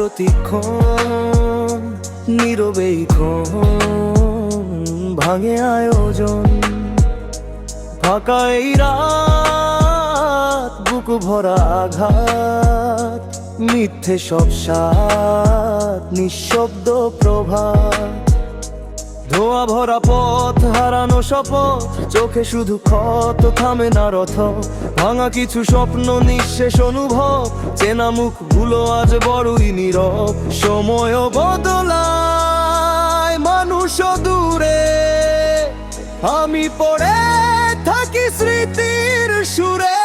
প্রতিক্ষণ, নীরবেই ক্ষণ ভাঙে আয়োজন। ফাঁকা এই রাত, বুক ভরা আঘাত, মিথ্যে সব সাত, নিঃশব্দ প্রভাত। ধোঁয়া ভরা পথ, হারানো শপথ, চোখে শুধু ক্ষত, থামে না রথ। ভাঙা কিছু স্বপ্ন, নিঃশেষ অনুভব, চেনা মুখগুলো আজ বড়ই নীরব। সময়ও বদলায়, মানুষও দূরে, আমি পড়ে থাকি স্মৃতির সুরে।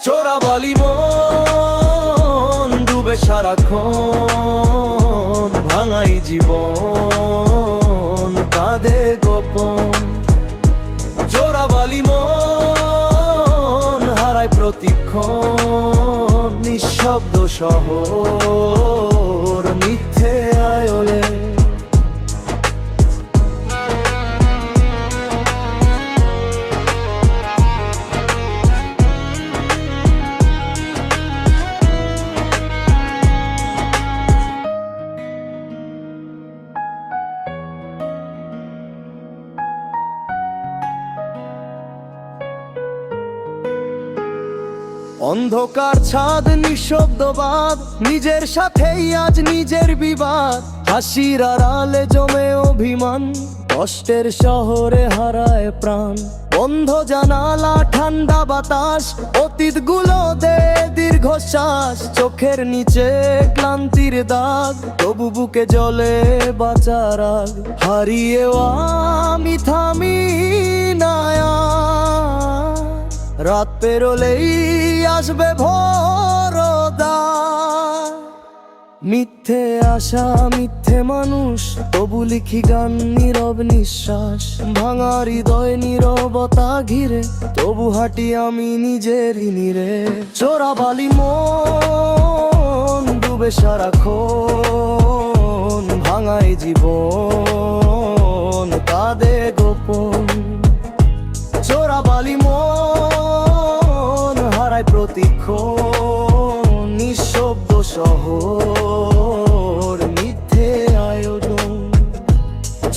চোরাবালি মন ডুবে সারাক্ষণ, ভাঙাই জীবন কাঁদে গোপন। চোরাবালি মন হারায় প্রতিক্ষণ, নিঃশব্দ শহর মিথ্যে আয়োলে। অন্ধকার ছাদ, নিঃশব্দবাদ, নিজের সাথেই আজ নিজের বিবাদ। হাসির আড়ালে জমে অভিমান, কষ্টের শহরে হারায় প্রাণ। বন্ধ জানালা, ঠান্ডা বাতাস, অতীতগুলো দে দীর্ঘশ্বাস। চোখের নিচে ক্লান্তির দাগ, তবু বুকে জ্বলে বাঁচার আগ। হারিয়েও আমি থামি না, রাত পেরোলেই আসবে ভোরদা। মিথ্যে আশা, মিথ্যে মানুষ, তবু লিখি গান, নীরব নিঃশ্বাস। ভাঙা হৃদয়, নীরবতা ঘিরে, তবু হাঁটি আমি নিজেরই নীরে। চোরাবালি মন ডুবে সারাক্ষণ, ভাঙাই জীবন কাঁদে গোপন। চোরাবালি মন হারায় প্রতিক্ষণ, নিঃশব্দ শহর মিথ্যে আয়োজন।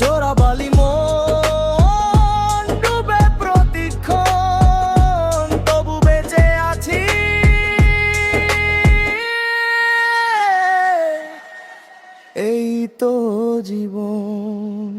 চোরাবালি মন ডুবে প্রতিক্ষণ, তবু বেঁচে আছি, এই তো জীবন।